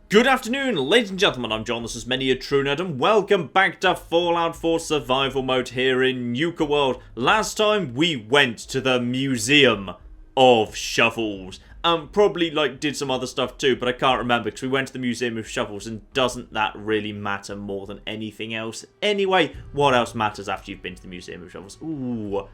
Good afternoon, ladies and gentlemen, I'm John, this is Many a True Nerd, and welcome back to Fallout 4 Survival Mode here in Nuka World. Last time, we went to the Museum of Shovels. Probably, did some other stuff too, but I can't remember, because we went to the Museum of Shovels, and doesn't that really matter more than anything else? Anyway, what else matters after you've been to the Museum of Shovels? Ooh,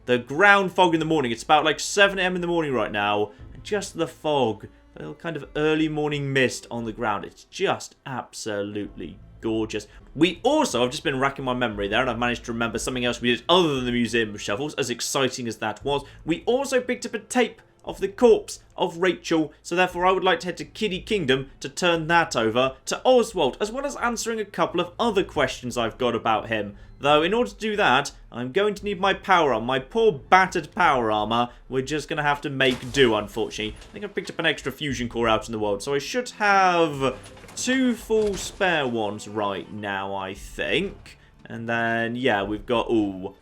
the ground fog in the morning. It's about 7 AM in the morning right now, and just the fog. A little kind of early morning mist on the ground. It's just absolutely gorgeous. We also, I've just been racking my memory there, and I've managed to remember something else we did other than the Museum of Shovels, as exciting as that was. We also picked up a tape of the corpse of Rachel, so therefore I would like to head to Kiddie Kingdom to turn that over to Oswald, as well as answering a couple of other questions I've got about him. Though, in order to do that, I'm going to need my power armor. My poor battered power armor, we're just going to have to make do, unfortunately. I think I've picked up an extra fusion core out in the world, so I should have 2 full spare ones right now, I think. And then, yeah, we've got, ooh,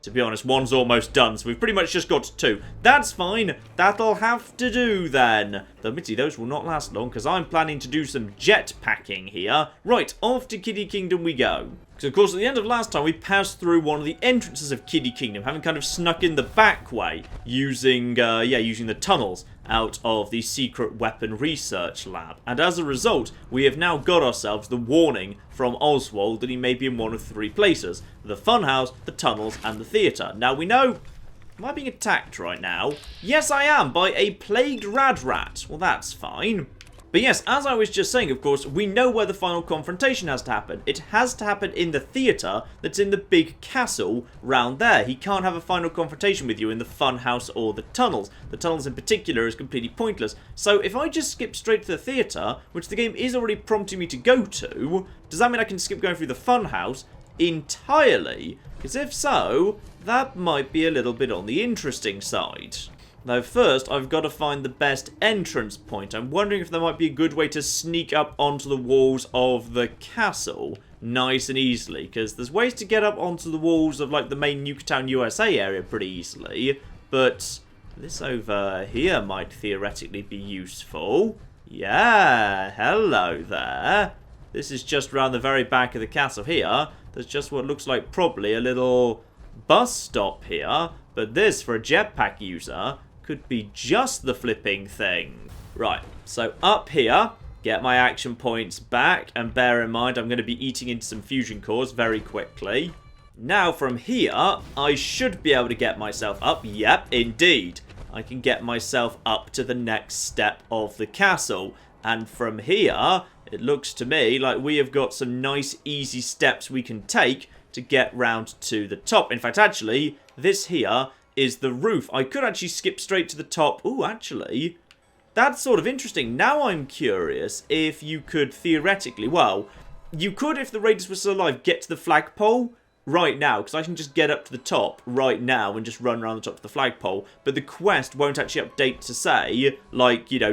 to be honest, one's almost done, so we've pretty much just got 2. That's fine. That'll have to do then. Though, admittedly, those will not last long, because I'm planning to do some jet packing here. Right, off to Kiddie Kingdom we go. So, of course, at the end of last time, we passed through one of the entrances of Kiddie Kingdom, having kind of snuck in the back way, using the tunnels out of the secret weapon research lab. And as a result, we have now got ourselves the warning from Oswald that he may be in one of 3 places: the funhouse, the tunnels, and the theatre. Now, we know... Am I being attacked right now? Yes, I am, by a plagued rad rat. Well, that's fine. But yes, as I was just saying, of course, we know where the final confrontation has to happen. It has to happen in the theatre that's in the big castle round there. He can't have a final confrontation with you in the funhouse or the tunnels. The tunnels in particular is completely pointless. So if I just skip straight to the theatre, which the game is already prompting me to go to, does that mean I can skip going through the funhouse entirely? Because if so, that might be a little bit on the interesting side. Though first, I've got to find the best entrance point. I'm wondering if there might be a good way to sneak up onto the walls of the castle nice and easily. Because there's ways to get up onto the walls of, the main Nuketown, USA area pretty easily. But this over here might theoretically be useful. Yeah, hello there. This is just around the very back of the castle here. There's just what looks like probably a little bus stop here. But this, for a jetpack user, could be just the flipping thing. Right, so up here, get my action points back, and bear in mind I'm going to be eating into some fusion cores very quickly. Now from here, I should be able to get myself up. Yep, indeed. I can get myself up to the next step of the castle. And from here, it looks to me like we have got some nice easy steps we can take to get round to the top. In fact, actually, this here is the roof. I could actually skip straight to the top. Ooh, actually, that's sort of interesting. Now I'm curious if you could theoretically, well, you could, if the Raiders were still alive, get to the flagpole right now, because I can just get up to the top right now and just run around the top of the flagpole, but the quest won't actually update to say,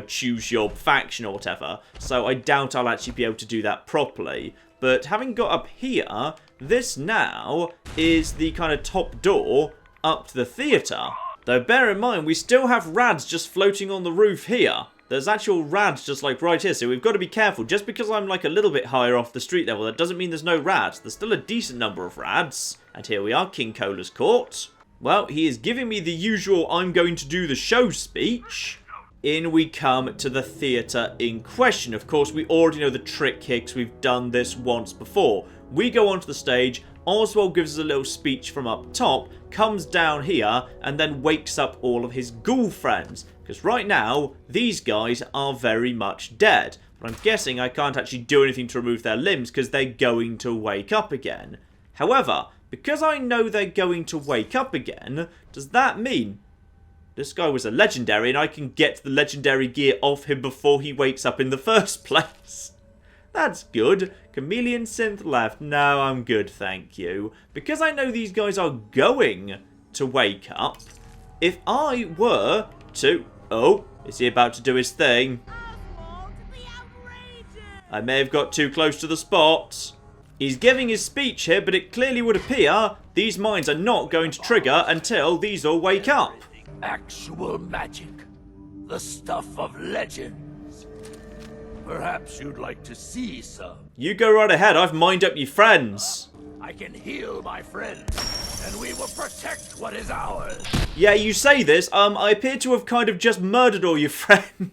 choose your faction or whatever, so I doubt I'll actually be able to do that properly. But having got up here, this now is the kind of top door up to the theatre. Though bear in mind, we still have rads just floating on the roof here. There's actual rads just right here, so we've got to be careful. Just because I'm a little bit higher off the street level, that doesn't mean there's no rads. There's still a decent number of rads. And here we are, King Cola's court. Well, he is giving me the usual I'm going to do the show speech. In we come to the theatre in question. Of course, we already know the trick here because we've done this once before. We go onto the stage, Oswald gives us a little speech from up top, comes down here, and then wakes up all of his ghoul friends. Because right now, these guys are very much dead. But I'm guessing I can't actually do anything to remove their limbs because they're going to wake up again. However, because I know they're going to wake up again, does that mean this guy was a legendary and I can get the legendary gear off him before he wakes up in the first place? That's good. Chameleon synth left. No, I'm good, thank you. Because I know these guys are going to wake up, if I were to... Oh, is he about to do his thing? I may have got too close to the spot. He's giving his speech here, but it clearly would appear these mines are not going to trigger until these all wake up. Actual magic. The stuff of legends. Perhaps you'd like to see some. You go right ahead. I've mined up your friends. I can heal my friends, and we will protect what is ours. Yeah, you say this. I appear to have kind of just murdered all your friends.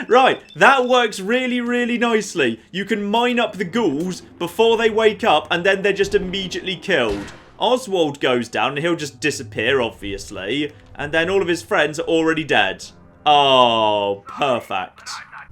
Right, that works really, really nicely. You can mine up the ghouls before they wake up, and then they're just immediately killed. Oswald goes down, and he'll just disappear, obviously. And then all of his friends are already dead. Oh, perfect.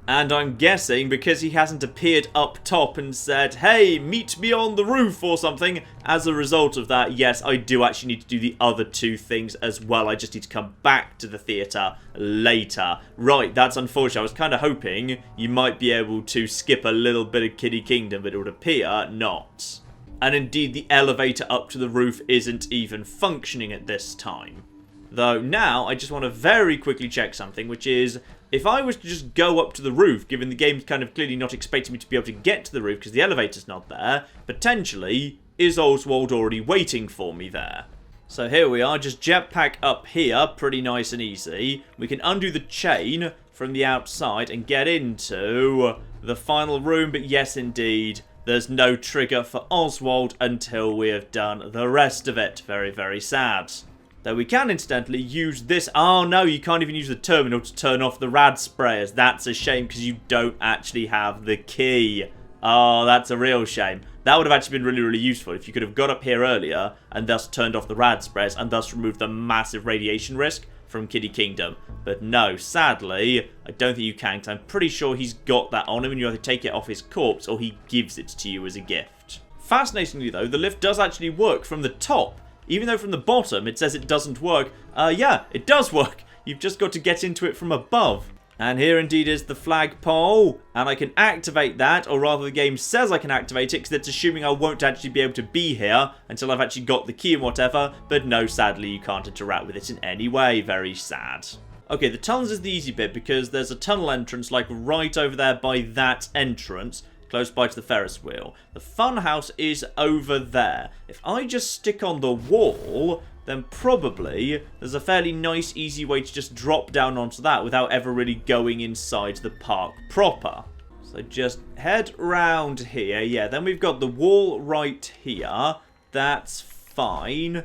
And I'm guessing because he hasn't appeared up top and said, hey, meet me on the roof or something, as a result of that, yes, I do actually need to do the other two things as well. I just need to come back to the theatre later. Right, that's unfortunate. I was kind of hoping you might be able to skip a little bit of Kiddie Kingdom, but it would appear not. And indeed, the elevator up to the roof isn't even functioning at this time. Though now, I just want to very quickly check something, which is, if I was to just go up to the roof, given the game's kind of clearly not expecting me to be able to get to the roof because the elevator's not there, potentially, is Oswald already waiting for me there? So here we are, just jetpack up here, pretty nice and easy. We can undo the chain from the outside and get into the final room, but yes, indeed, there's no trigger for Oswald until we have done the rest of it. Very, very sad. Though we can, incidentally, use this... Oh, no, you can't even use the terminal to turn off the rad sprayers. That's a shame, because you don't actually have the key. Oh, that's a real shame. That would have actually been really, really useful if you could have got up here earlier and thus turned off the rad sprayers and thus removed the massive radiation risk from Kiddie Kingdom. But no, sadly, I don't think you can, because I'm pretty sure he's got that on him and you either take it off his corpse or he gives it to you as a gift. Fascinatingly, though, the lift does actually work from the top. Even though from the bottom it says it doesn't work, yeah, it does work. You've just got to get into it from above. And here indeed is the flagpole, and I can activate that, or rather the game says I can activate it because it's assuming I won't actually be able to be here until I've actually got the key and whatever, but no, sadly you can't interact with it in any way. Very sad. Okay, the tunnels is the easy bit because there's a tunnel entrance like right over there by that entrance, close by to the Ferris wheel. The funhouse is over there. If I just stick on the wall, then probably there's a fairly nice, easy way to just drop down onto that without ever really going inside the park proper. So just head round here. Yeah, then we've got the wall right here. That's fine.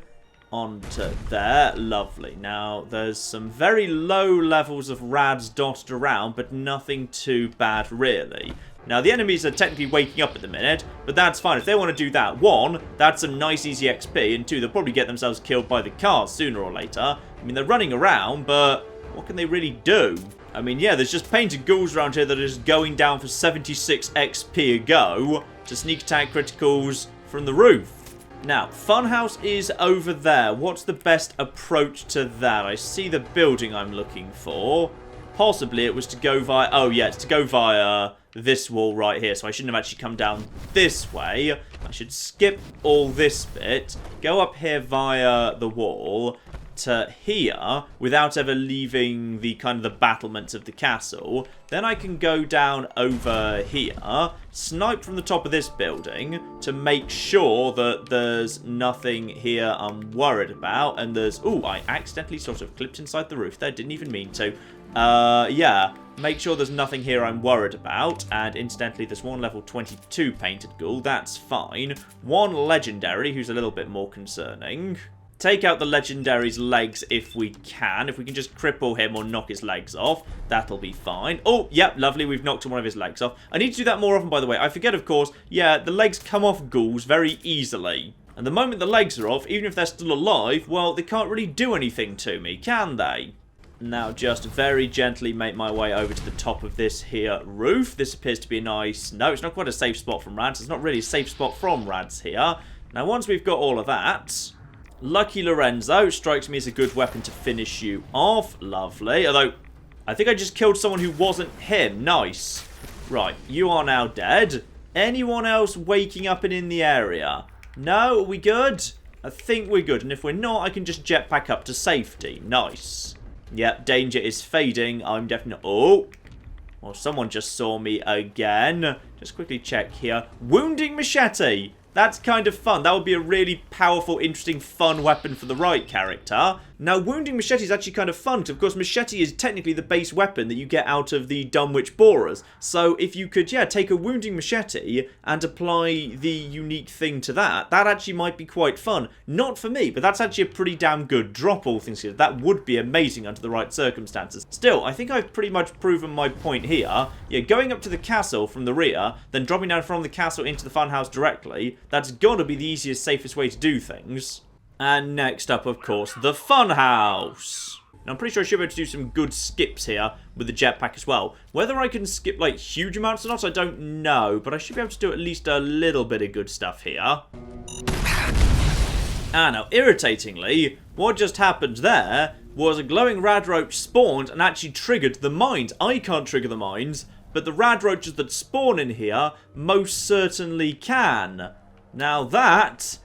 Onto there. Lovely. Now, there's some very low levels of rads dotted around, but nothing too bad, really. Now, the enemies are technically waking up at the minute, but that's fine. If they want to do that, one, that's some nice, easy XP, and two, they'll probably get themselves killed by the cars sooner or later. I mean, they're running around, but what can they really do? I mean, yeah, there's just painted ghouls around here that are just going down for 76 XP a go to sneak attack criticals from the roof. Now, Funhouse is over there. What's the best approach to that? I see the building I'm looking for. Possibly it was to go via... Oh, yeah, it's to go via this wall right here. So I shouldn't have actually come down this way. I should skip all this bit, go up here via the wall to here without ever leaving the kind of the battlements of the castle. Then I can go down over here, snipe from the top of this building to make sure that there's nothing here I'm worried about. And there's... Ooh, I accidentally sort of clipped inside the roof there. Didn't even mean to. Yeah. Make sure there's nothing here I'm worried about. And incidentally, there's one level 22 painted ghoul. That's fine. One legendary, who's a little bit more concerning. Take out the legendary's legs if we can. If we can just cripple him or knock his legs off, that'll be fine. Oh, yep, lovely. We've knocked one of his legs off. I need to do that more often, by the way. I forget, of course, yeah, the legs come off ghouls very easily. And the moment the legs are off, even if they're still alive, well, they can't really do anything to me, can they? Now just very gently make my way over to the top of this here roof. This appears to be a nice... No, it's not quite a safe spot from rads. It's not really a safe spot from rads here. Now once we've got all of that... Lucky Lorenzo strikes me as a good weapon to finish you off. Lovely. Although, I think I just killed someone who wasn't him. Nice. Right, you are now dead. Anyone else waking up and in the area? No? Are we good? I think we're good. And if we're not, I can just jet back up to safety. Nice. Yep, danger is fading. I'm definitely... Oh! Well, someone just saw me again. Just quickly check here. Wounding machete! That's kind of fun. That would be a really powerful, interesting, fun weapon for the right character. Now, wounding machete is actually kind of fun, because of course machete is technically the base weapon that you get out of the Dunwich Borers. So if you could, yeah, take a wounding machete and apply the unique thing to that, that actually might be quite fun. Not for me, but that's actually a pretty damn good drop, all things considered. That would be amazing under the right circumstances. Still, I think I've pretty much proven my point here. Yeah, going up to the castle from the rear, then dropping down from the castle into the funhouse directly, that's got to be the easiest, safest way to do things. And next up, of course, the funhouse. Now, I'm pretty sure I should be able to do some good skips here with the jetpack as well. Whether I can skip, like, huge amounts or not, I don't know. But I should be able to do at least a little bit of good stuff here. Ah, now, irritatingly, what just happened there was a glowing rad roach spawned and actually triggered the mines. I can't trigger the mines, but the rad roaches that spawn in here most certainly can. Now that's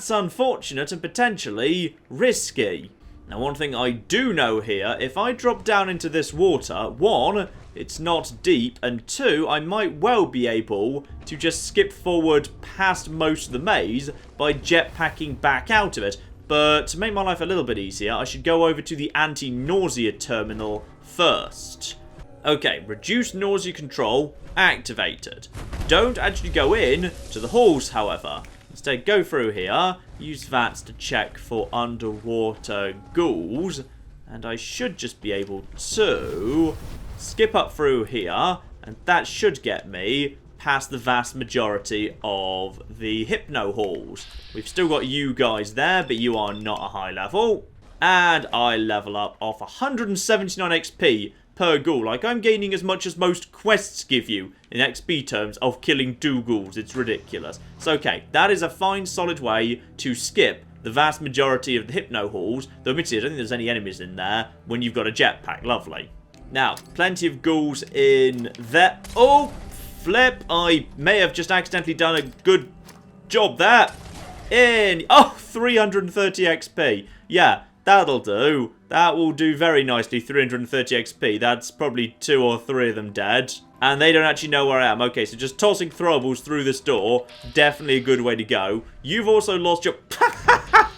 unfortunate and potentially risky. Now, one thing I do know here, if I drop down into this water, one, it's not deep, and two, I might well be able to just skip forward past most of the maze by jetpacking back out of it. But to make my life a little bit easier, I should go over to the anti-nausea terminal first. Okay, reduce nausea control activated. Don't actually go in to the halls, however. Instead, go through here, use VATS to check for underwater ghouls, and I should just be able to skip up through here, and that should get me past the vast majority of the Hypno halls. We've still got you guys there, but you are not a high level. And I level up off 179 XP per ghoul. Like, I'm gaining as much as most quests give you in XP terms of killing 2 ghouls. It's ridiculous. So, okay, that is a fine, solid way to skip the vast majority of the Hypno halls. Though, admittedly, I don't think there's any enemies in there when you've got a jetpack. Lovely. Now, plenty of ghouls in there. Oh, flip. I may have just accidentally done a good job there. Oh, 330 XP. Yeah, that'll do. That will do very nicely, 330 XP. That's probably 2 or 3 of them dead. And they don't actually know where I am. Okay, so just tossing throwables through this door, definitely a good way to go. You've also lost your...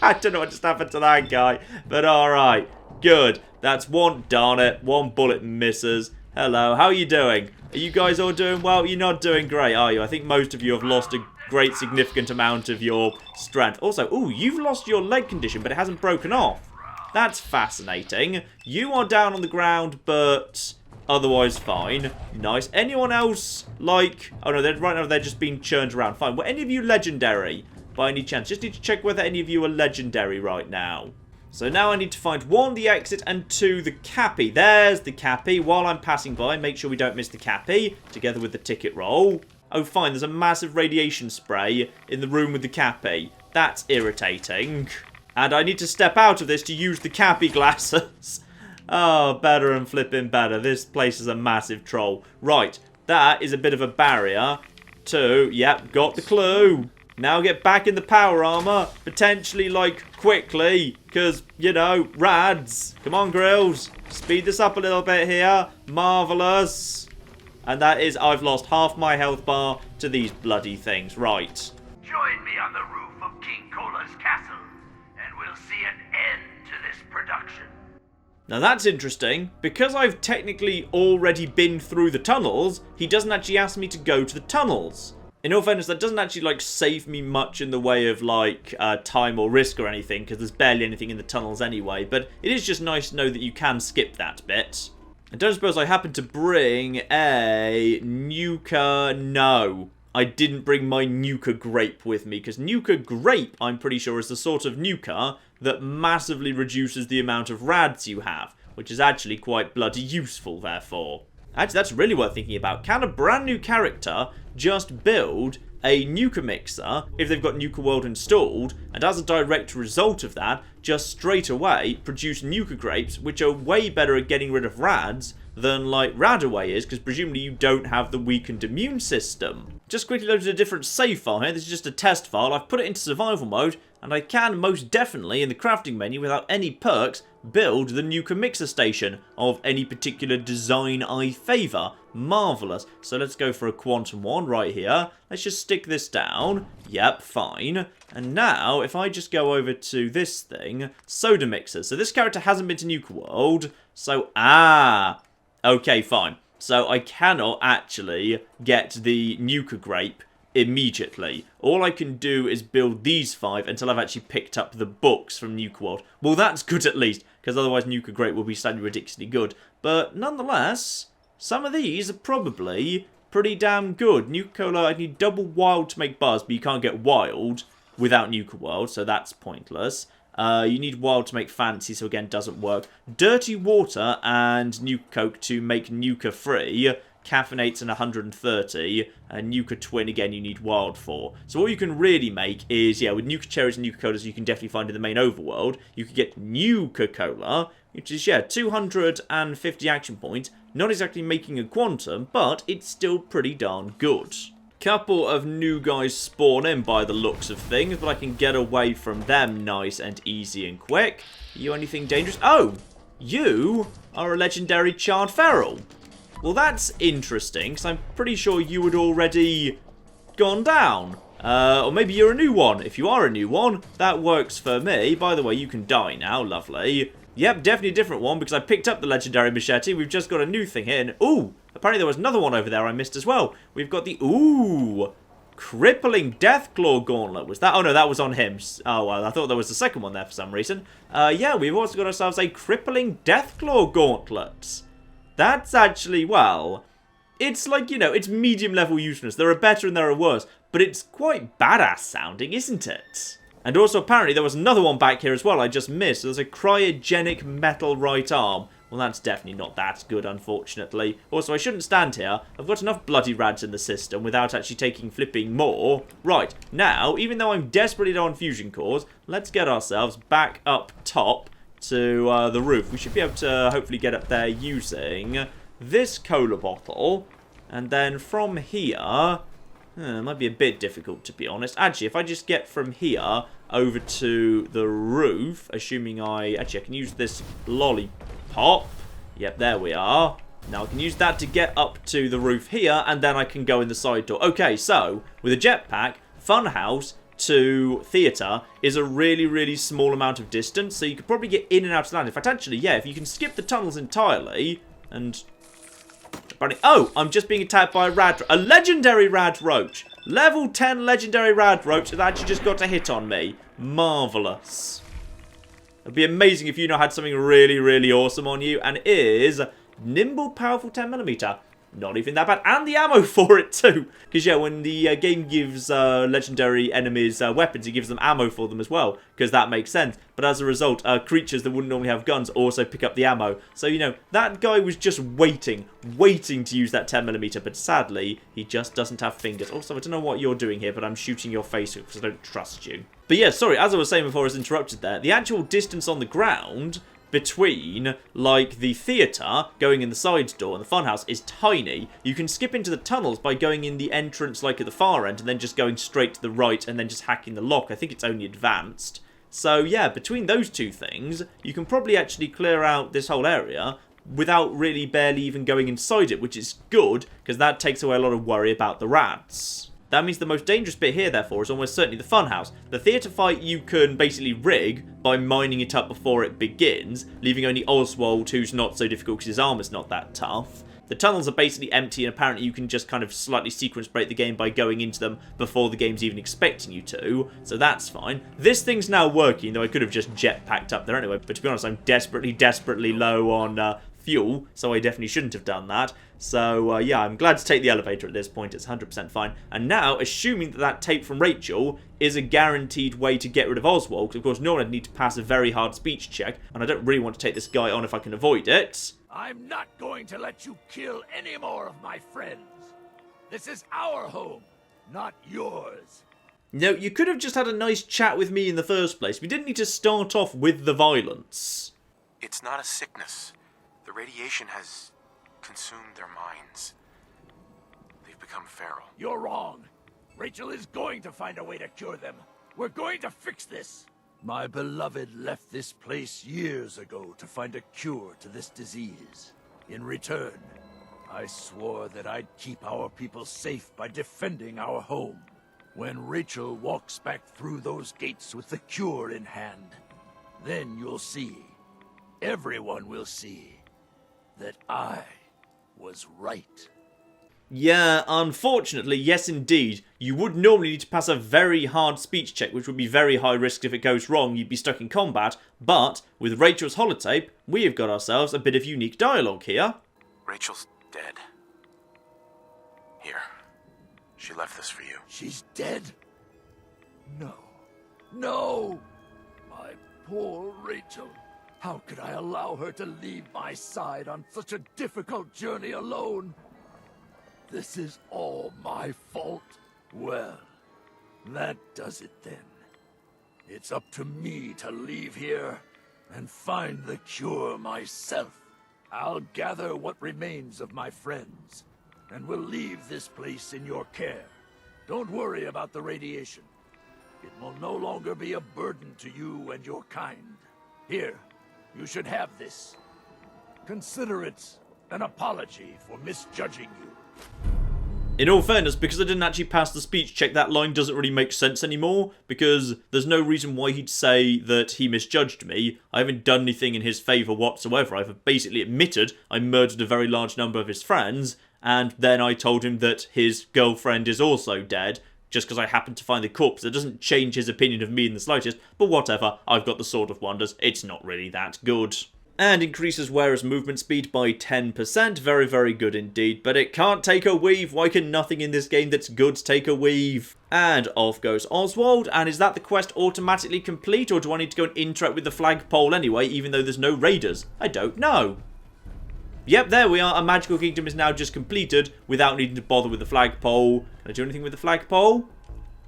I don't know what just happened to that guy, but alright. Good. That's one, darn it, 1 bullet misses. Hello, how are you doing? Are you guys all doing well? You're not doing great, are you? I think most of you have lost a great significant amount of your strength. Also, ooh, you've lost your leg condition, but it hasn't broken off. That's fascinating. You are down on the ground, but otherwise fine. Nice. Anyone else, like... Oh, no, right now they're just being churned around. Fine. Were any of you legendary, by any chance? Just need to check whether any of you are legendary right now. So now I need to find 1, the exit, and 2, the Cappy. There's the Cappy. While I'm passing by, make sure we don't miss the Cappy, together with the ticket roll. Oh, fine. There's a massive radiation spray in the room with the Cappy. That's irritating. And I need to step out of this to use the Cappy glasses. Oh, better and flipping better. This place is a massive troll. Right, that is a bit of a barrier to... Yep, got the clue. Now get back in the power armor. Potentially, like, quickly. Because, you know, rads. Come on, Grills. Speed this up a little bit here. Marvellous. And that is, I've lost half my health bar to these bloody things. Right. Join me on the roof of King Cola's castle, and we'll see an end to this production. Now that's interesting. Because I've technically already been through the tunnels, he doesn't actually ask me to go to the tunnels. In all fairness, that doesn't actually, like, save me much in the way of, like, time or risk or anything, because there's barely anything in the tunnels anyway. But it is just nice to know that you can skip that bit. I don't suppose I happen to bring a Nuka... No, I didn't bring my Nuka Grape with me, because Nuka Grape, I'm pretty sure, is the sort of Nuka that massively reduces the amount of rads you have, which is actually quite bloody useful, therefore. Actually, that's really worth thinking about. Can a brand new character just build a Nuka mixer if they've got Nuka World installed, and as a direct result of that, just straight away produce Nuka Grapes, which are way better at getting rid of rads than, like, Radaway is, because presumably you don't have the weakened immune system. Just quickly loaded a different save file here. This is just a test file. I've put it into survival mode, And I can most definitely, in the crafting menu, without any perks, build the Nuka Mixer Station of any particular design I favour. Marvellous. So let's go for a quantum one right here. Let's just stick this down. Yep, fine. And now, if I just go over to this thing, soda mixers. So this character hasn't been to Nuka World. So, okay, fine. So I cannot actually get the Nuka Grape immediately. All I can do is build these 5 until I've actually picked up the books from Nuka World. Well, that's good at least, because otherwise Nuka Grape will be slightly ridiculously good. But nonetheless, some of these are probably pretty damn good. Nuka Cola, I need double wild to make buzz, but you can't get wild without Nuka World, so that's pointless. You need wild to make fancy, so again, doesn't work. Dirty water and Nuka Coke to make Nuka free. Caffeinates and 130. And Nuka Twin, again, you need wild for. So all you can really make is, yeah, with Nuka Cherries and Nuka Colas you can definitely find in the main overworld. You could get Nuka Cola, which is, yeah, 250 action points. Not exactly making a quantum, but it's still pretty darn good. Couple of new guys spawn in by the looks of things, but I can get away from them nice and easy and quick. You anything dangerous? Oh, you are a legendary charred feral. Well, that's interesting, because I'm pretty sure you had already gone down. Or maybe you're a new one. If you are a new one, that works for me. By the way, you can die now. Lovely. Yep, definitely a different one, because I picked up the legendary machete. We've just got a new thing here. And, ooh, apparently there was another one over there I missed as well. We've got the, ooh, crippling Deathclaw Gauntlet. Was that? Oh, no, that was on him. Oh, well, I thought there was the second one there for some reason. Yeah, we've also got ourselves a crippling Deathclaw Gauntlet. That's actually, well, it's like, you know, it's medium level useless. There are better and there are worse, but it's quite badass sounding, isn't it? And also, apparently, there was another one back here as well I just missed. There's a cryogenic metal right arm. Well, that's definitely not that good, unfortunately. Also, I shouldn't stand here. I've got enough bloody rads in the system without actually taking flipping more. Right, now, even though I'm desperately low on fusion cores, let's get ourselves back up top to the roof. We should be able to hopefully get up there using this cola bottle. And then from here, it might be a bit difficult to be honest. Actually, if I just get from here over to the roof, assuming I can use this lollipop. Yep, there we are. Now I can use that to get up to the roof here, and then I can go in the side door. Okay, so with a jetpack, Funhouse to theatre is a really, really small amount of distance, so you could probably get in and out of land. In fact, actually, yeah, if you can skip the tunnels entirely, and... Oh, I'm just being attacked by a legendary rad roach. Level 10 legendary rad roach that actually just got a hit on me. Marvellous. It'd be amazing if you know had something really, really awesome on you, and it is nimble, powerful 10mm. Not even that bad. And the ammo for it too. Because, yeah, when the game gives legendary enemies weapons, it gives them ammo for them as well. Because that makes sense. But as a result, creatures that wouldn't normally have guns also pick up the ammo. So, you know, that guy was just waiting to use that 10mm. But sadly, he just doesn't have fingers. Also, I don't know what you're doing here, but I'm shooting your face because I don't trust you. But yeah, sorry, as I was saying before I was interrupted there, the actual distance on the ground between, like, the theatre, going in the side door, and the funhouse is tiny. You can skip into the tunnels by going in the entrance, like, at the far end, and then just going straight to the right, and then just hacking the lock. I think it's only advanced. So, yeah, between those two things, you can probably actually clear out this whole area without really barely even going inside it, which is good, because that takes away a lot of worry about the rats. That means the most dangerous bit here, therefore, is almost certainly the funhouse. The theatre fight you can basically rig by mining it up before it begins, leaving only Oswald, who's not so difficult because his armor's not that tough. The tunnels are basically empty, and apparently you can just kind of slightly sequence break the game by going into them before the game's even expecting you to, so that's fine. This thing's now working, though I could have just jetpacked up there anyway, but to be honest, I'm desperately low on fuel, so I definitely shouldn't have done that. So, yeah, I'm glad to take the elevator at this point. It's 100% fine. And now, assuming that that tape from Rachel is a guaranteed way to get rid of Oswald, because, of course, normally I'd need to pass a very hard speech check, and I don't really want to take this guy on if I can avoid it. I'm not going to let you kill any more of my friends. This is our home, not yours. No, you could have just had a nice chat with me in the first place. We didn't need to start off with the violence. It's not a sickness. The radiation has consumed their minds. They've become feral. You're wrong. Rachel is going to find a way to cure them. We're going to fix this. My beloved left this place years ago to find a cure to this disease. In return, I swore that I'd keep our people safe by defending our home. When Rachel walks back through those gates with the cure in hand, then you'll see, everyone will see, that I was right. Yeah, unfortunately, yes indeed. You would normally need to pass a very hard speech check, which would be very high risk. If it goes wrong, you'd be stuck in combat. But with Rachel's holotape, we have got ourselves a bit of unique dialogue here. Rachel's dead. Here. She left this for you. She's dead? No. No! My poor Rachel. How could I allow her to leave my side on such a difficult journey alone? This is all my fault. Well, that does it then. It's up to me to leave here and find the cure myself. I'll gather what remains of my friends, and we'll leave this place in your care. Don't worry about the radiation. It will no longer be a burden to you and your kind. Here, you should have this. Consider it an apology for misjudging you. In all fairness, because I didn't actually pass the speech check, that line doesn't really make sense anymore, because there's no reason why he'd say that he misjudged me. I haven't done anything in his favour whatsoever. I've basically admitted I murdered a very large number of his friends, and then I told him that his girlfriend is also dead, just because I happened to find the corpse. It doesn't change his opinion of me in the slightest, but whatever, I've got the Sword of Wonders, it's not really that good. And increases wearer's movement speed by 10%, very, very good indeed, but it can't take a weave. Why can nothing in this game that's good take a weave? And off goes Oswald, and is that the quest automatically complete, or do I need to go and interact with the flagpole anyway, even though there's no raiders? I don't know. Yep, there we are, a magical kingdom is now just completed without needing to bother with the flagpole. Can I do anything with the flagpole?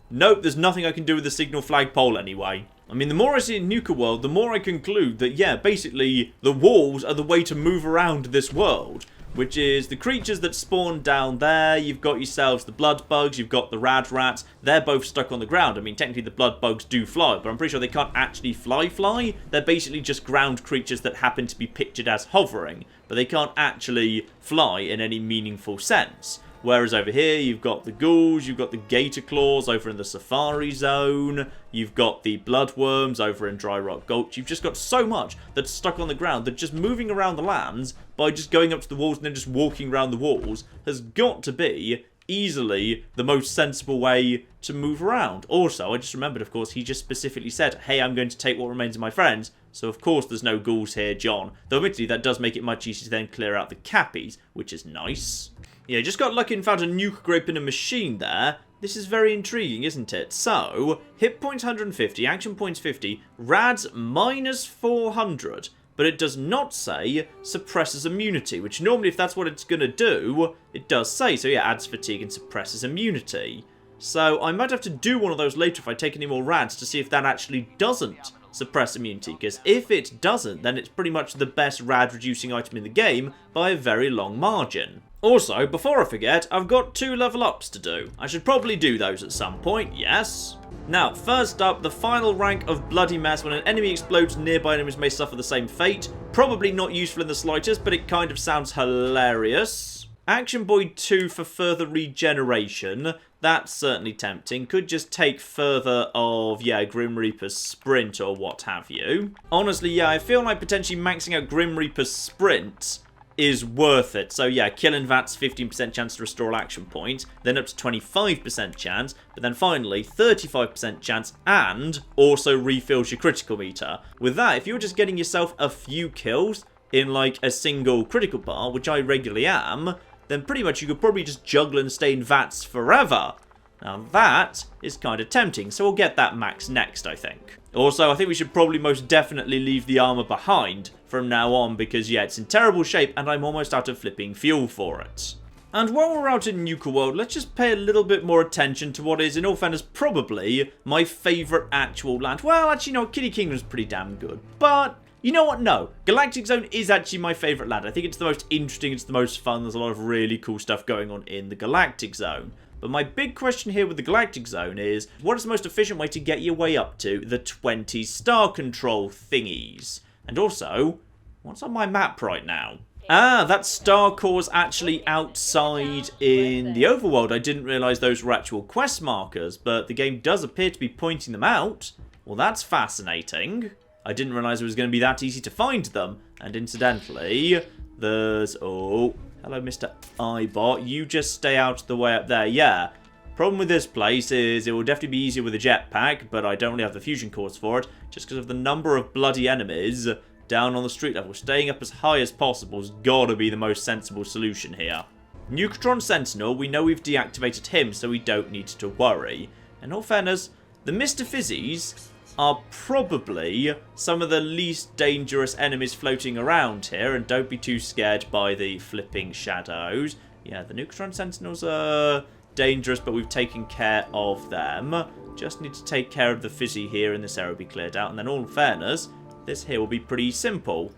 Nope, there's nothing I can do with the signal flagpole anyway. I mean, the more I see in Nuka World, the more I conclude that, yeah, basically, the walls are the way to move around this world. Which is the creatures that spawn down there. You've got yourselves the blood bugs, you've got the rad rats. They're both stuck on the ground. I mean, technically the blood bugs do fly, but I'm pretty sure they can't actually fly. They're basically just ground creatures that happen to be pictured as hovering, but they can't actually fly in any meaningful sense. Whereas over here, you've got the ghouls, you've got the gator claws over in the safari zone, you've got the bloodworms over in Dry Rock Gulch. You've just got so much that's stuck on the ground that just moving around the lands by just going up to the walls and then just walking around the walls has got to be easily the most sensible way to move around. Also, I just remembered, of course, he just specifically said, hey, I'm going to take what remains of my friends, so of course there's no ghouls here, John. Though admittedly, that does make it much easier to then clear out the cappies, which is nice. Yeah, just got lucky and found a nuke grape in a machine there. This is very intriguing, isn't it? So, hit points 150, action points 50, rads minus 400. But it does not say suppresses immunity, which normally if that's what it's going to do, it does say. So yeah, adds fatigue and suppresses immunity. So I might have to do one of those later if I take any more rads to see if that actually doesn't suppress immunity. Because if it doesn't, then it's pretty much the best rad reducing item in the game by a very long margin. Also, before I forget, I've got 2 level ups to do. I should probably do those at some point, yes. Now, first up, the final rank of Bloody Mess. When an enemy explodes, nearby enemies may suffer the same fate. Probably not useful in the slightest, but it kind of sounds hilarious. Action Boy 2 for further regeneration. That's certainly tempting. Could just take further of, yeah, Grim Reaper's Sprint or what have you. Honestly, yeah, I feel like potentially maxing out Grim Reaper's Sprint is worth it. So yeah, killing Vat's 15% chance to restore all action points, then up to 25% chance, but then finally 35% chance and also refills your critical meter. With that, if you're just getting yourself a few kills in like a single critical bar, which I regularly am, then pretty much you could probably just juggle and stay in Vats forever. Now that is kind of tempting, so we'll get that max next, I think. Also, I think we should probably most definitely leave the armor behind from now on because, yeah, it's in terrible shape and I'm almost out of flipping fuel for it. And while we're out in Nuka World, let's just pay a little bit more attention to what is, in all fairness, probably my favourite actual land. Well, actually, no, Kitty Kingdom's pretty damn good, but you know what? No. Galactic Zone is actually my favourite land. I think it's the most interesting, it's the most fun. There's a lot of really cool stuff going on in the Galactic Zone. But my big question here with the Galactic Zone is, what is the most efficient way to get your way up to the 20 star control thingies? And also, what's on my map right now? Ah, that star core's actually outside in the overworld. I didn't realise those were actual quest markers, but the game does appear to be pointing them out. Well, that's fascinating. I didn't realise it was going to be that easy to find them. And incidentally, there's... Oh, hello, Mr. iBot. You just stay out of the way up there. Yeah. Problem with this place is it will definitely be easier with a jetpack, but I don't really have the fusion cores for it, just because of the number of bloody enemies down on the street level. Staying up as high as possible has got to be the most sensible solution here. Neutron Sentinel, we know we've deactivated him, so we don't need to worry. In all fairness, the Mr. Fizzies are probably some of the least dangerous enemies floating around here, and don't be too scared by the flipping shadows. Yeah, the Neutron Sentinels are dangerous, but we've taken care of them. Just need to take care of the Fizzy here, and this area will be cleared out, and then all in fairness, this here will be pretty simple.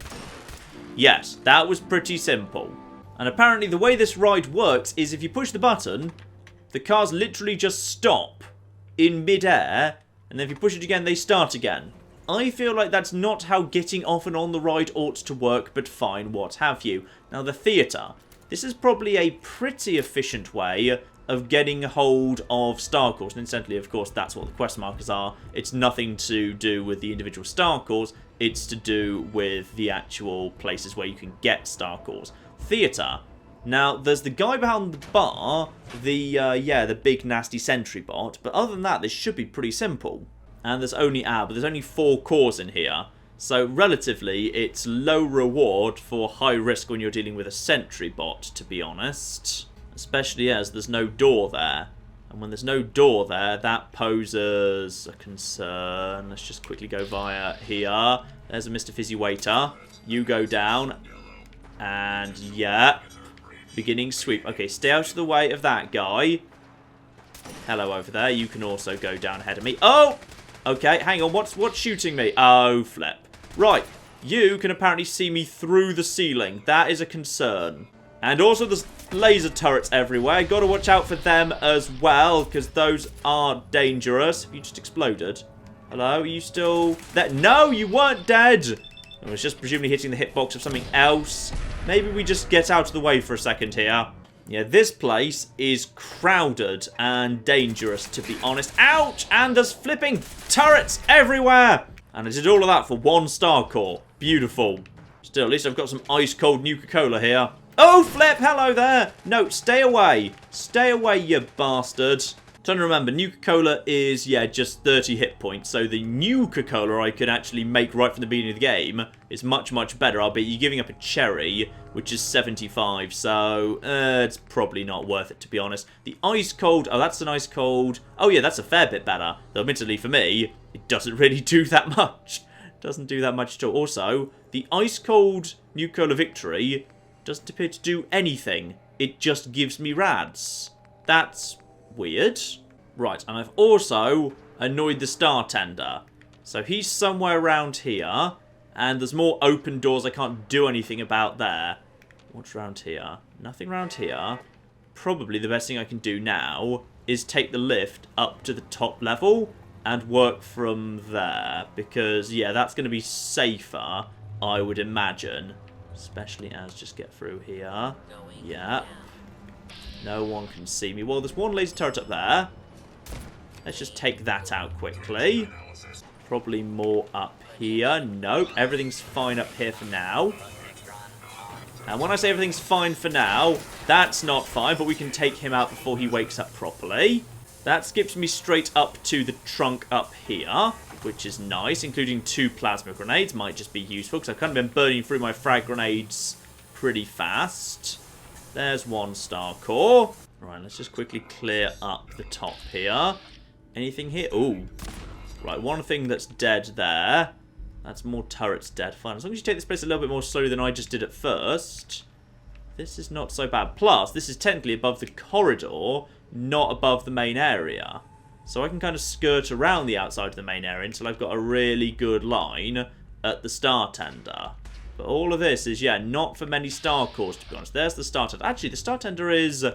Yes, that was pretty simple. And apparently the way this ride works is if you push the button, the cars literally just stop in mid-air, and then if you push it again, they start again. I feel like that's not how getting off and on the ride ought to work, but fine, what have you. Now the theatre. This is probably a pretty efficient way of getting hold of star cores. And incidentally, of course, that's what the quest markers are. It's nothing to do with the individual star cores. It's to do with the actual places where you can get star cores. Theatre. Now, there's the guy behind the bar, the big nasty sentry bot. But other than that, this should be pretty simple. And there's only, but there's only 4 cores in here. So, relatively, it's low reward for high risk when you're dealing with a sentry bot, to be honest. Especially as there's no door there. And when there's no door there, that poses a concern. Let's just quickly go via here. There's a Mr. Fizzy waiter. You go down. And, yeah. Beginning sweep. Okay, stay out of the way of that guy. Hello over there. You can also go down ahead of me. Oh! Okay, hang on. What's shooting me? Oh, flip. Right. You can apparently see me through the ceiling. That is a concern. And also there's laser turrets everywhere. Got to watch out for them as well, because those are dangerous. You just exploded. Hello? Are you still there? No, you weren't dead. I was just presumably hitting the hitbox of something else. Maybe we just get out of the way for a second here. Yeah, this place is crowded and dangerous, to be honest. Ouch! And there's flipping turrets everywhere! And I did all of that for 1 star core. Beautiful. Still, at least I've got some ice-cold Nuka-Cola here. Oh, flip! Hello there! No, stay away. Stay away, you bastard. Trying to remember, Nuka-Cola is, yeah, just 30 hit points. So the Nuka-Cola I could actually make right from the beginning of the game is much, much better. Albeit you're giving up a cherry, which is 75. So, it's probably not worth it, to be honest. The ice cold, oh, that's an ice cold. Oh, yeah, that's a fair bit better. Though, admittedly, for me, it doesn't really do that much. Doesn't do that much at all. Also, the ice cold Nuka-Cola Victory doesn't appear to do anything. It just gives me rads. That's weird. Right, and I've also annoyed the star tender. So he's somewhere around here. And there's more open doors I can't do anything about there. What's around here? Nothing around here. Probably the best thing I can do now is take the lift up to the top level and work from there. Because, yeah, that's going to be safer, I would imagine. Especially as just get through here. Yeah. No one can see me. Well, there's one laser turret up there. Let's just take that out quickly. Probably more up here. Nope. Everything's fine up here for now. And when I say everything's fine for now, that's not fine, but we can take him out before he wakes up properly. That skips me straight up to the trunk up here, which is nice, including 2 plasma grenades. Might just be useful, because I've kind of been burning through my frag grenades pretty fast. There's 1 star core. Right, let's just quickly clear up the top here. Anything here? Ooh. Right, one thing that's dead there. That's more turrets dead. Fine. As long as you take this place a little bit more slowly than I just did at first, this is not so bad. Plus, this is technically above the corridor, not above the main area. So I can kind of skirt around the outside of the main area until I've got a really good line at the star tender. But all of this is, yeah, not for many star cores, to be honest. There's the star tender. Actually, the star tender is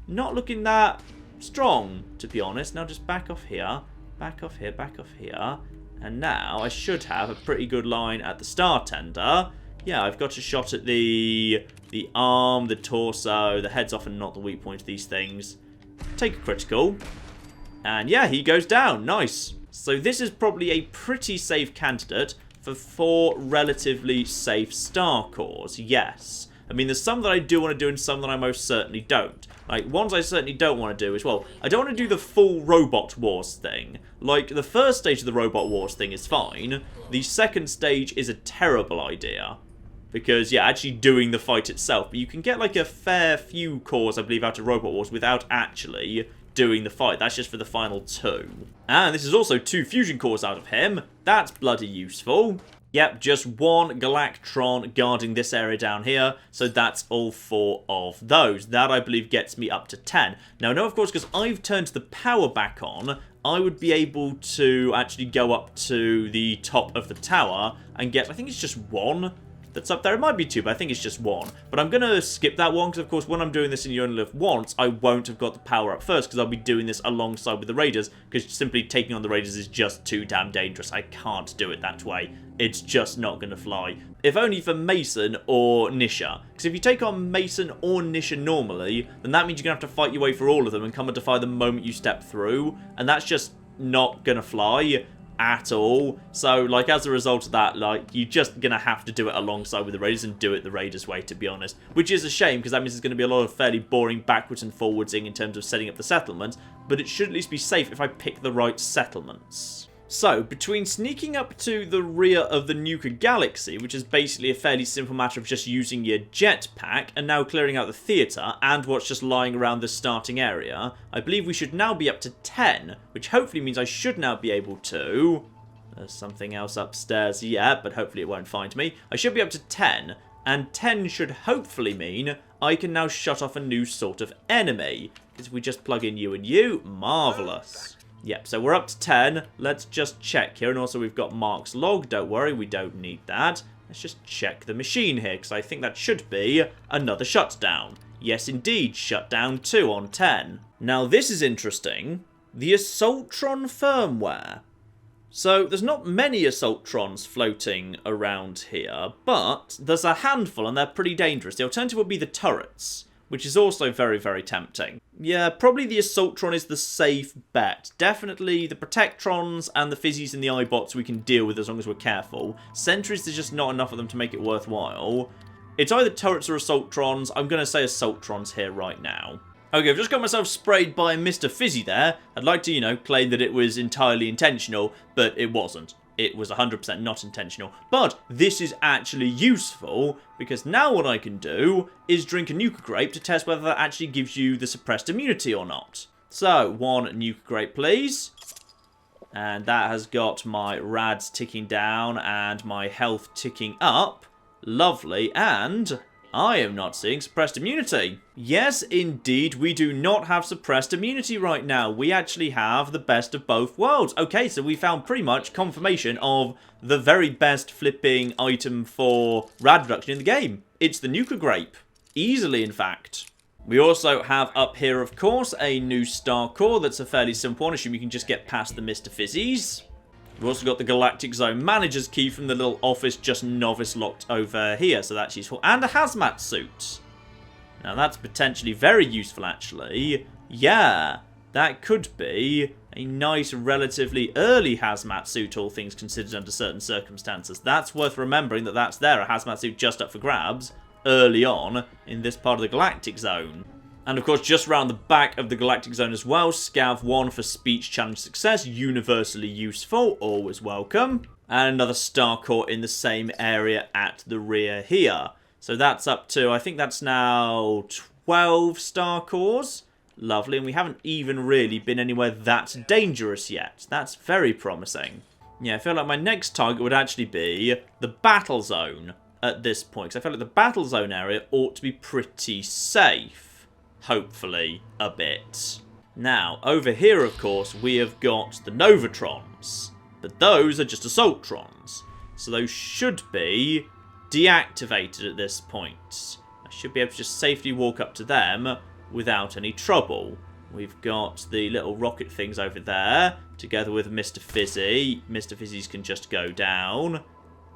not looking that strong, to be honest. Now just back off here, back off here, back off here. And now I should have a pretty good line at the star tender. Yeah, I've got a shot at the arm, the torso, the head's often not the weak point of these things. Take a critical. And yeah, he goes down. Nice. So this is probably a pretty safe candidate for 4 relatively safe star cores. Yes. I mean, there's some that I do want to do and some that I most certainly don't. Like, ones I certainly don't want to do is, well, I don't want to do the full Robot Wars thing. Like, the first stage of the Robot Wars thing is fine. The second stage is a terrible idea. Because, yeah, actually doing the fight itself. But you can get, like, a fair few cores, I believe, out of Robot Wars without actually doing the fight. That's just for the final 2. And this is also 2 fusion cores out of him. That's bloody useful. Yep, just 1 Galactron guarding this area down here, so that's all 4 of those. That, I believe, gets me up to 10. Now, no, of course, because I've turned the power back on, I would be able to actually go up to the top of the tower and get, I think it's just 1 that's up there. It might be 2, but I think it's just 1. But I'm going to skip that one, because, of course, when I'm doing this and you only live once, I won't have got the power up first, because I'll be doing this alongside with the Raiders, because simply taking on the Raiders is just too damn dangerous. I can't do it that way. It's just not going to fly. If only for Mason or Nisha. Because if you take on Mason or Nisha normally, then that means you're going to have to fight your way for all of them and come and defy the moment you step through. And that's just not going to fly at all. So, like, as a result of that, like, you're just going to have to do it alongside with the Raiders and do it the Raiders way, to be honest. Which is a shame, because that means there's going to be a lot of fairly boring backwards and forwardsing in terms of setting up the settlements. But it should at least be safe if I pick the right settlements. So, between sneaking up to the rear of the Nuka Galaxy, which is basically a fairly simple matter of just using your jetpack, and now clearing out the theatre, and what's just lying around the starting area, I believe we should now be up to 10, which hopefully means I should now be able to... There's something else upstairs yet, but hopefully it won't find me. I should be up to 10, and 10 should hopefully mean I can now shut off a new sort of enemy. Because if we just plug in you and you, marvellous. Yep, so we're up to 10. Let's just check here. And also we've got Mark's log. Don't worry, we don't need that. Let's just check the machine here, because I think that should be another shutdown. Yes, indeed, shutdown 2 on 10. Now, this is interesting. The Assaultron firmware. So, there's not many Assaultrons floating around here, but there's a handful, and they're pretty dangerous. The alternative would be the turrets, which is also very, very tempting. Yeah, probably the Assaultron is the safe bet. Definitely the Protectrons and the Fizzies and the iBots we can deal with as long as we're careful. Sentries, there's just not enough of them to make it worthwhile. It's either turrets or Assaultrons. I'm going to say Assaultrons here right now. Okay, I've just got myself sprayed by Mr. Fizzy there. I'd like to, you know, claim that it was entirely intentional, but it wasn't. It was 100% not intentional. But this is actually useful, because now what I can do is drink a Nuka Grape to test whether that actually gives you the suppressed immunity or not. So, 1 Nuka Grape, please. And that has got my rads ticking down and my health ticking up. Lovely. And I am not seeing suppressed immunity. Yes, indeed, we do not have suppressed immunity right now. We actually have the best of both worlds. Okay, so we found pretty much confirmation of the very best flipping item for rad reduction in the game. It's the Nuka Grape. Easily, in fact. We also have up here, of course, a new star core that's a fairly simple one. Assume you can just get past the Mr. Fizzies. We've also got the Galactic Zone Manager's Key from the little office just novice locked over here, so that's useful. And a hazmat suit. Now that's potentially very useful, actually. Yeah, that could be a nice, relatively early hazmat suit, all things considered under certain circumstances. That's worth remembering that that's there, a hazmat suit just up for grabs, early on in this part of the Galactic Zone. And of course, just around the back of the Galactic Zone as well, Scav 1 for speech challenge success, universally useful, always welcome. And another star core in the same area at the rear here. So that's up to, I think that's now 12 star cores. Lovely, and we haven't even really been anywhere that dangerous yet. That's very promising. Yeah, I feel like my next target would actually be the battle zone at this point. Because I feel like the battle zone area ought to be pretty safe. Hopefully, a bit. Now, over here, of course, we have got the Novatrons. But those are just Assaultrons. So those should be deactivated at this point. I should be able to just safely walk up to them without any trouble. We've got the little rocket things over there, together with Mr. Fizzy. Mr. Fizzy's can just go down.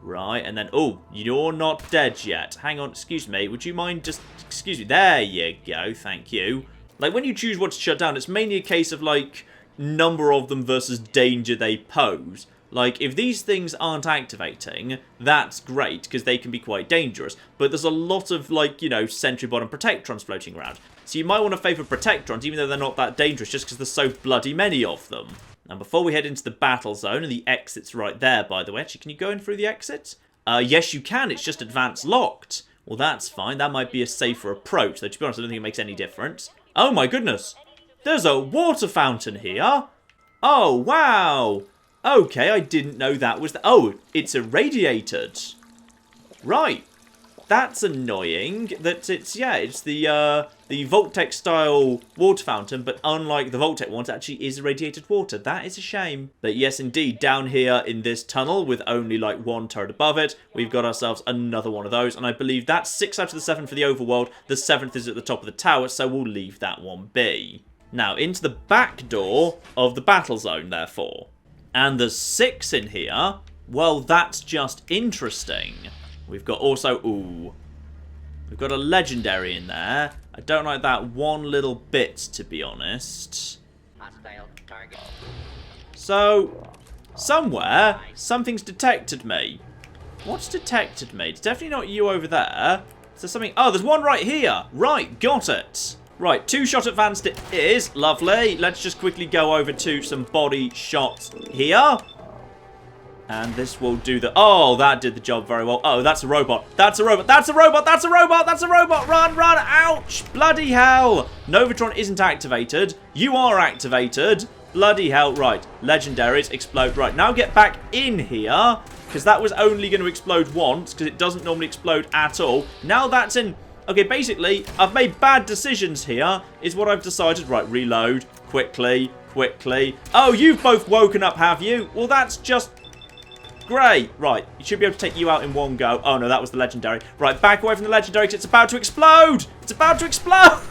Right, and then... Oh, you're not dead yet. Hang on, excuse me. Would you mind just... Excuse me. There you go, thank you. Like, when you choose what to shut down, it's mainly a case of, like, number of them versus danger they pose. Like, if these things aren't activating, that's great, because they can be quite dangerous. But there's a lot of, like, you know, sentry bot and protectrons floating around. So you might want to favour protectrons, even though they're not that dangerous, just because there's so bloody many of them. And before we head into the battle zone, and the exit's right there, by the way. Actually, can you go in through the exit? Yes, you can. It's just advanced locked. Well, that's fine. That might be a safer approach, though, to be honest, I don't think it makes any difference. Oh, my goodness. There's a water fountain here. Oh, wow. Okay, I didn't know that was... Oh, it's irradiated. Right. That's annoying. That it's... Yeah, it's the Voltec style water fountain, but unlike the Voltec one, it actually is irradiated water. That is a shame. But yes, indeed, down here in this tunnel, with only like one turret above it, we've got ourselves another one of those, and I believe that's 6 out of the 7 for the overworld. The 7th is at the top of the tower, so we'll leave that one be. Now, into the back door of the battle zone, therefore. And there's 6 in here. Well, that's just interesting. We've got also... Ooh. We've got a legendary in there. I don't like that one little bit, to be honest. Hostile target. So, somewhere, something's detected me. What's detected me? It's definitely not you over there. Is there something... Oh, there's one right here. Right, got it. Right, 2-shot advanced it is. Lovely. Let's just quickly go over to some body shots here. And this will do the... Oh, that did the job very well. Oh, that's a robot. That's a robot. That's a robot. That's a robot. That's a robot. Run, run. Ouch. Bloody hell. Novatron isn't activated. You are activated. Bloody hell. Right. Legendaries explode. Right. Now get back in here. Because that was only going to explode once. Because it doesn't normally explode at all. Now that's in... Okay, basically, I've made bad decisions here, is what I've decided. Right, reload. Quickly. Quickly. Oh, you've both woken up, have you? Well, that's just... Great. Right, you should be able to take you out in one go. Oh, no, that was the legendary. Right, back away from the legendary because it's about to explode. It's about to explode.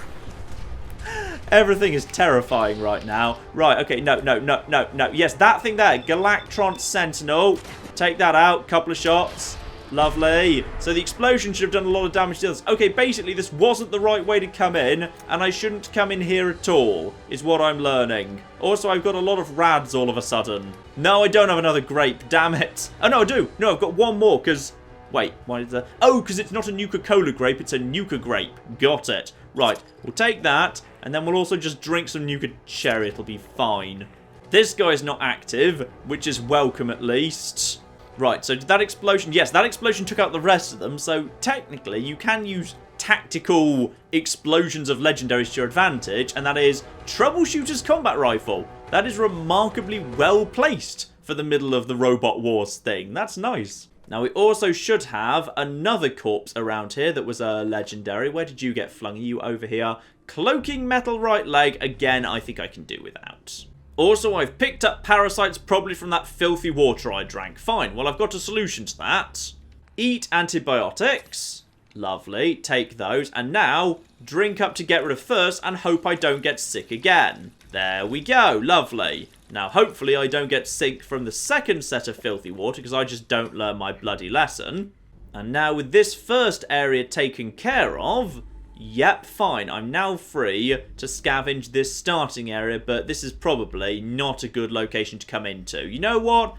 Everything is terrifying right now. Right, okay, no. Yes, that thing there, Galactron Sentinel. Take that out. Couple of shots. Lovely. So the explosion should have done a lot of damage to others. Okay, basically, this wasn't the right way to come in, and I shouldn't come in here at all, is what I'm learning. Also, I've got a lot of rads all of a sudden. No, I don't have another grape. Damn it. Oh, no, I do. No, I've got one more, because... Wait, why is there... Oh, because it's not a Nuka-Cola grape, it's a Nuka grape. Got it. Right, we'll take that, and then we'll also just drink some Nuka cherry. It'll be fine. This guy's not active, which is welcome at least. Right, so did that explosion... Yes, that explosion took out the rest of them, so technically you can use tactical explosions of legendaries to your advantage, and that is Troubleshooter's Combat Rifle. That is remarkably well placed for the middle of the Robot Wars thing. That's nice. Now, we also should have another corpse around here that was a legendary. Where did you get flung? Are you over here? Cloaking Metal Right Leg. Again, I think I can do without. Also, I've picked up parasites probably from that filthy water I drank. Fine, well, I've got a solution to that. Eat antibiotics. Lovely, take those. And now, drink up to get rid of thirst and hope I don't get sick again. There we go, lovely. Now, hopefully I don't get sick from the second set of filthy water because I just don't learn my bloody lesson. And now with this first area taken care of... Yep, fine. I'm now free to scavenge this starting area, but this is probably not a good location to come into. You know what?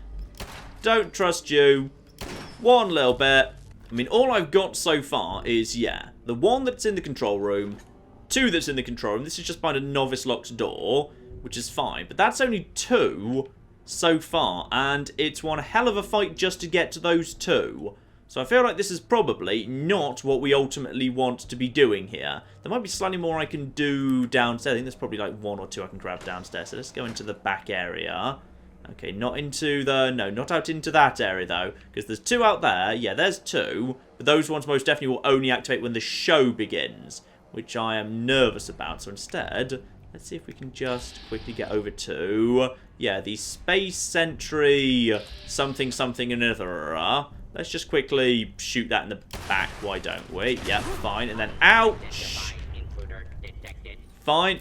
Don't trust you. One little bit. I mean, all I've got so far is, yeah, the one that's in the control room, 2 that's in the control room. This is just behind a novice locked door, which is fine. But that's only 2 so far, and it's one hell of a fight just to get to those 2. So I feel like this is probably not what we ultimately want to be doing here. There might be slightly more I can do downstairs. I think there's probably like 1 or 2 I can grab downstairs. So let's go into the back area. Okay, not into the... No, not out into that area though. Because there's 2 out there. Yeah, there's 2. But those ones most definitely will only activate when the show begins. Which I am nervous about. So instead, let's see if we can just quickly get over to... Yeah, the Space Sentry something another... Let's just quickly shoot that in the back, why don't we? Yep, fine. And then, ouch! Fine.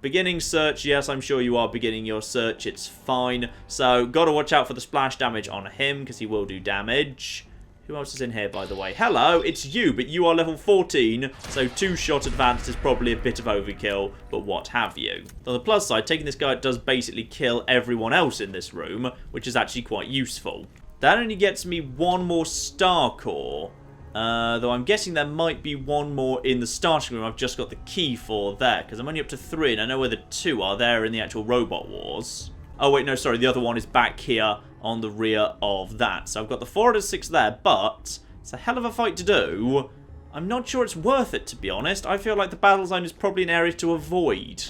Beginning search, yes, I'm sure you are beginning your search, it's fine. So, gotta watch out for the splash damage on him, because he will do damage. Who else is in here, by the way? Hello, it's you, but you are level 14, so 2-shot advance is probably a bit of overkill, but what have you. On the plus side, taking this guy does basically kill everyone else in this room, which is actually quite useful. That only gets me one more star core. Though I'm guessing there might be one more in the starting room I've just got the key for there, because I'm only up to 3 and I know where the 2 are there in the actual Robot Wars. Oh wait, no, sorry, the other one is back here on the rear of that. So I've got the 4 out of 6 there, but it's a hell of a fight to do. I'm not sure it's worth it, to be honest. I feel like the battle zone is probably an area to avoid.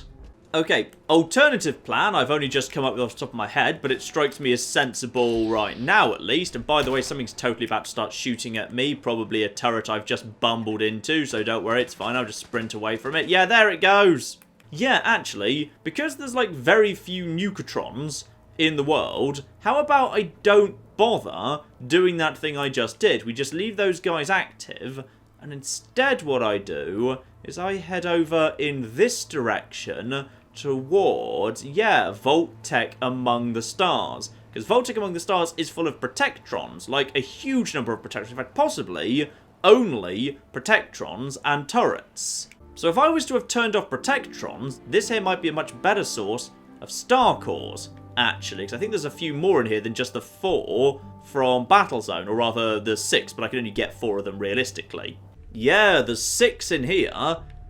Okay, alternative plan, I've only just come up with off the top of my head, but it strikes me as sensible right now at least. And by the way, something's totally about to start shooting at me, probably a turret I've just bumbled into, so don't worry, it's fine, I'll just sprint away from it. Yeah, there it goes! Yeah, actually, because there's like very few Nukatrons in the world, how about I don't bother doing that thing I just did? We just leave those guys active, and instead what I do is I head over in this direction towards, yeah, Vault-Tec Among the Stars. Because Vault-Tec Among the Stars is full of Protectrons, like a huge number of Protectrons. In fact, possibly only Protectrons and turrets. So if I was to have turned off Protectrons, this here might be a much better source of Star Cores, actually. Because I think there's a few more in here than just the 4 from Battlezone, or rather the 6, but I can only get 4 of them realistically. Yeah, there's 6 in here.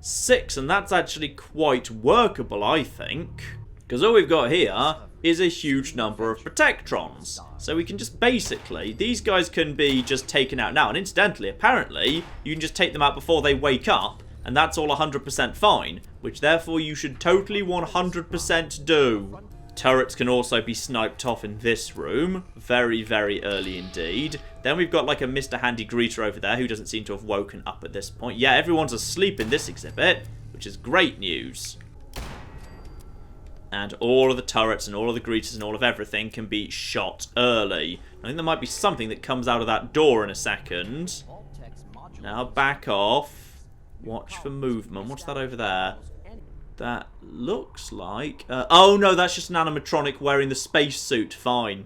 6, and that's actually quite workable, I think. Because all we've got here is a huge number of Protectrons. So we can just basically, these guys can be just taken out now. And incidentally, apparently, you can just take them out before they wake up. And that's all 100% fine. Which therefore you should totally 100% do. Turrets can also be sniped off in this room. Very, very early indeed. Then we've got like a Mr. Handy Greeter over there who doesn't seem to have woken up at this point. Yeah, everyone's asleep in this exhibit, which is great news. And all of the turrets and all of the greeters and all of everything can be shot early. I think there might be something that comes out of that door in a second. Now back off. Watch for movement. What's that over there? That looks like... oh no, that's just an animatronic wearing the spacesuit. Fine.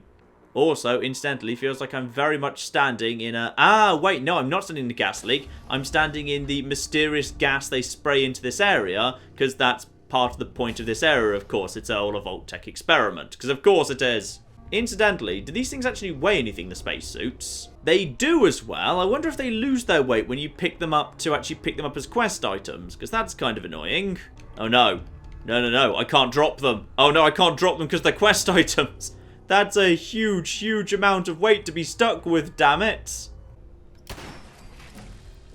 Also, incidentally, feels like I'm very much standing in a... ah, wait, no, I'm not standing in the gas leak. I'm standing in the mysterious gas they spray into this area, because that's part of the point of this area, of course. It's all a Vault-Tec experiment, because of course it is. Incidentally, do these things actually weigh anything, the spacesuits? They do as well. I wonder if they lose their weight when you pick them up to actually pick them up as quest items, because that's kind of annoying. Oh no. No, no, no, I can't drop them. Oh no, I can't drop them because they're quest items. That's a huge, huge amount of weight to be stuck with, damn it.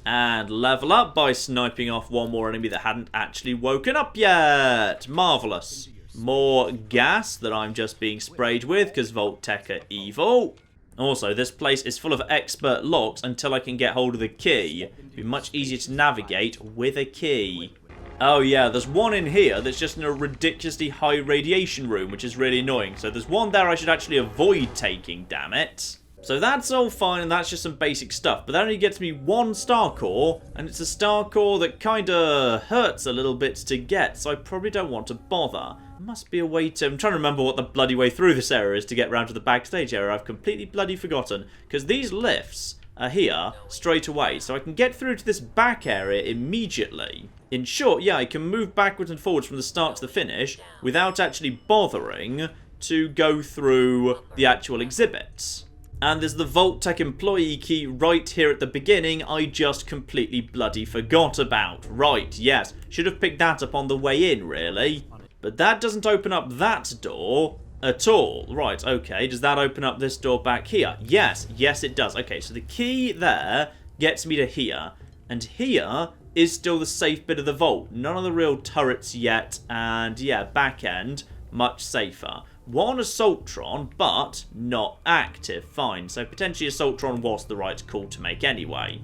And level up by sniping off one more enemy that hadn't actually woken up yet. Marvellous. More gas that I'm just being sprayed with because Vault-Tec are evil. Also, this place is full of expert locks until I can get hold of the key. It'll be much easier to navigate with a key. Oh yeah, there's one in here that's just in a ridiculously high radiation room, which is really annoying. So there's one there I should actually avoid taking, damn it. So that's all fine, and that's just some basic stuff. But that only gets me 1 star core, and it's a star core that kinda hurts a little bit to get, so I probably don't want to bother. There must be a way to... I'm trying to remember what the bloody way through this area is to get round to the backstage area. I've completely bloody forgotten. Because these lifts are here straight away, so I can get through to this back area immediately. In short, yeah, I can move backwards and forwards from the start to the finish without actually bothering to go through the actual exhibits. And there's the Vault-Tec employee key right here at the beginning I just completely bloody forgot about. Right, yes, should have picked that up on the way in, really. But that doesn't open up that door at all. Right, okay, does that open up this door back here? Yes, yes it does. Okay, so the key there gets me to here. And here is still the safe bit of the vault. None of the real turrets yet, and yeah, back end, much safer. One Assaultron, but not active. Fine, so potentially Assaultron was the right call to make anyway.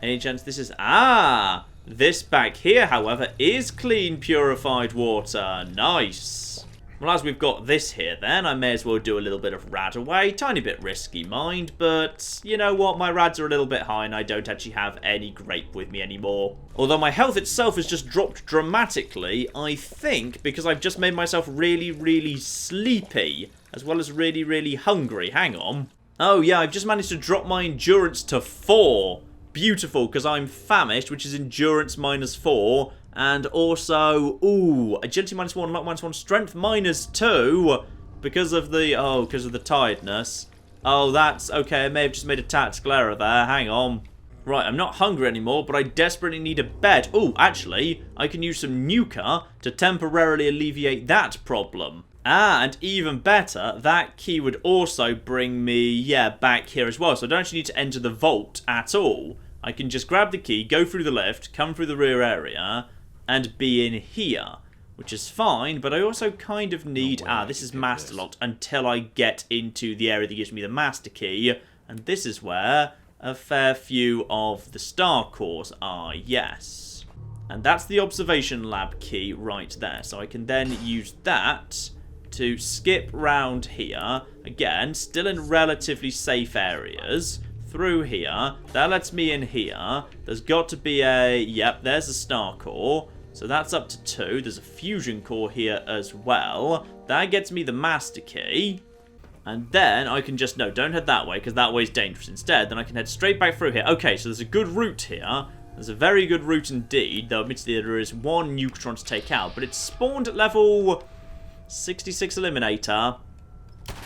Any chance this is... ah! This back here, however, is clean, purified water. Nice. Well, as we've got this here then, I may as well do a little bit of rad away. Tiny bit risky, mind, but you know what? My rads are a little bit high and I don't actually have any grape with me anymore. Although my health itself has just dropped dramatically, I think, because I've just made myself really, really sleepy, as well as really, really hungry. Hang on. Oh yeah, I've just managed to drop my endurance to 4. Beautiful, because I'm famished, which is endurance -4. And also, ooh, agility -1, luck -1, strength -2 because of the tiredness. Oh, that's okay. I may have just made a tactical error there. Hang on. Right, I'm not hungry anymore, but I desperately need a bed. Ooh, actually, I can use some Nuka to temporarily alleviate that problem. Ah, and even better, that key would also bring me, yeah, back here as well. So I don't actually need to enter the vault at all. I can just grab the key, go through the lift, come through the rear area, and be in here, which is fine, but I also kind of need... this is master locked until I get into the area that gives me the master key, and this is where a fair few of the star cores are, yes. And that's the observation lab key right there, so I can then use that to skip round here, again, still in relatively safe areas, through here. That lets me in here. There's got to be a... Yep, there's a star core. So that's up to 2. There's a fusion core here as well. That gets me the master key. And then I can just... No, don't head that way, because that way's dangerous. Instead, then I can head straight back through here. Okay, so there's a good route here. There's a very good route indeed. Though, admittedly, there is one Neutron to take out. But it's spawned at level 66 Eliminator.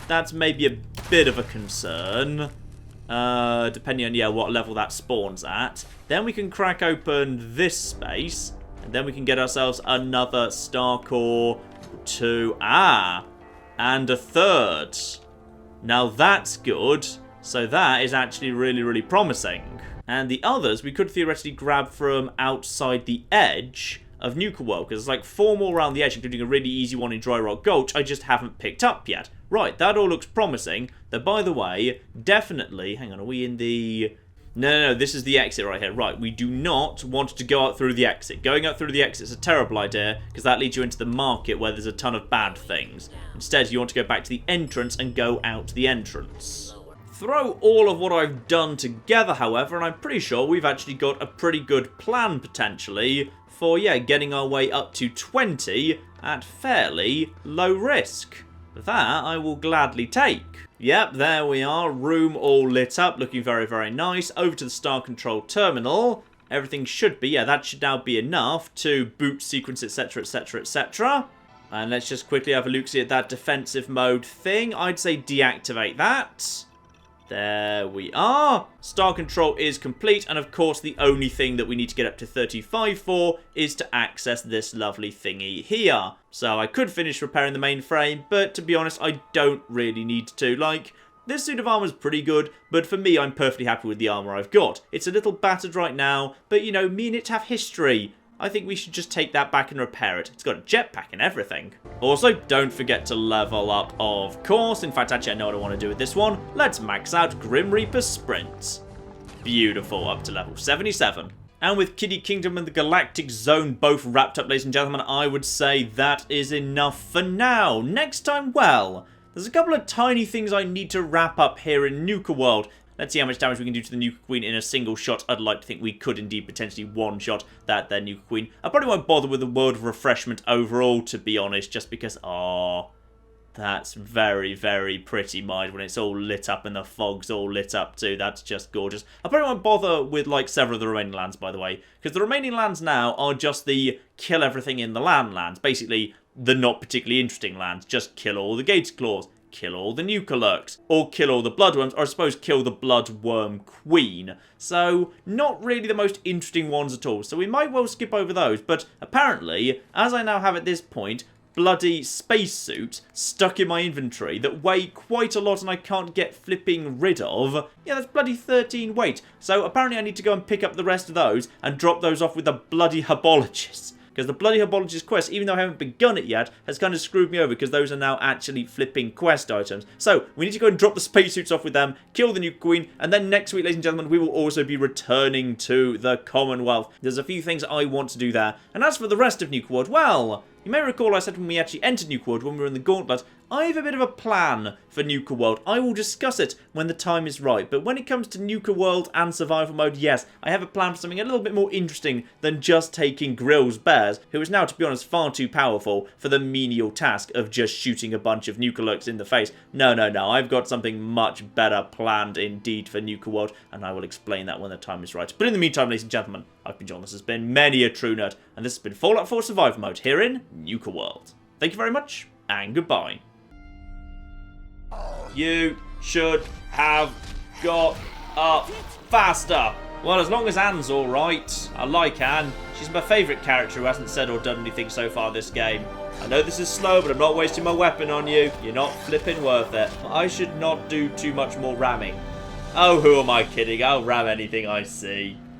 That's maybe a bit of a concern. Depending on, yeah, what level that spawns at. Then we can crack open this space, and then we can get ourselves another star core, 2, and a 3rd. Now that's good. So that is actually really, really promising. And the others we could theoretically grab from outside the edge of Nuka World, because there's like 4 more around the edge, including a really easy one in Dry Rock Gulch I just haven't picked up yet. Right, that all looks promising. Though, by the way, definitely... Hang on, are we in the... No, this is the exit right here. Right, we do not want to go out through the exit. Going out through the exit is a terrible idea, because that leads you into the market where there's a ton of bad things. Instead, you want to go back to the entrance and go out the entrance. Throw all of what I've done together, however, and I'm pretty sure we've actually got a pretty good plan, potentially, for, yeah, getting our way up to 20 at fairly low risk. That I will gladly take. Yep, there we are. Room all lit up, looking very, very nice. Over to the Star Control Terminal. Everything should be, yeah, that should now be enough to boot sequence, etc, etc, etc. And let's just quickly have a look-see at that defensive mode thing. I'd say deactivate that. There we are. Star Control is complete, and of course the only thing that we need to get up to 35 for is to access this lovely thingy here. So I could finish repairing the mainframe, but to be honest, I don't really need to. Like, this suit of armor is pretty good, but for me, I'm perfectly happy with the armor I've got. It's a little battered right now, but you know, me and it have history. I think we should just take that back and repair it. It's got a jetpack and everything. Also, don't forget to level up, of course. In fact, actually, I know what I want to do with this one. Let's max out Grim Reaper Sprint. Beautiful, up to level 77. And with Kitty Kingdom and the Galactic Zone both wrapped up, ladies and gentlemen, I would say that is enough for now. Next time, well, there's a couple of tiny things I need to wrap up here in Nuka World. Let's see how much damage we can do to the Nuka Queen in a single shot. I'd like to think we could indeed potentially one-shot that there Nuka Queen. I probably won't bother with the World of Refreshment overall, to be honest, just because, that's very, very pretty, mind, when it's all lit up and the fog's all lit up too. That's just gorgeous. I probably won't bother with, like, several of the remaining lands, by the way, because the remaining lands now are just the kill everything in the land lands. Basically, the not particularly interesting lands. Just kill all the Gator Claws. Kill all the Nuka Lurks, or kill all the Bloodworms, or I suppose kill the Bloodworm Queen. So, not really the most interesting ones at all, so we might well skip over those, but apparently, as I now have at this point, bloody spacesuits stuck in my inventory that weigh quite a lot and I can't get flipping rid of. Yeah, that's bloody 13 weight, so apparently I need to go and pick up the rest of those and drop those off with the bloody Herbologist. Because the bloody Herbologist quest, even though I haven't begun it yet, has kind of screwed me over because those are now actually flipping quest items. So, we need to go and drop the spacesuits off with them, kill the Nuka Queen, and then next week, ladies and gentlemen, we will also be returning to the Commonwealth. There's a few things I want to do there. And as for the rest of Nuka World, well, You may recall I said when we actually entered Nuka World, when we were in the Gauntlet, I have a bit of a plan for Nuka World. I will discuss it when the time is right. But when it comes to Nuka World and survival mode, yes, I have a plan for something a little bit more interesting than just taking Grill's bears, who is now, to be honest, far too powerful for the menial task of just shooting a bunch of Nuka Lurks in the face. No, no, no, I've got something much better planned indeed for Nuka World, and I will explain that when the time is right. But in the meantime, ladies and gentlemen, I've been John, this has been Many a True Nerd, and this has been Fallout 4 Survival Mode here in Nuka World. Thank you very much, and goodbye. You should have got up faster. Well, as long as Anne's alright. I like Anne. She's my favourite character who hasn't said or done anything so far this game. I know this is slow, but I'm not wasting my weapon on you. You're not flipping worth it. I should not do too much more ramming. Oh, who am I kidding? I'll ram anything I see.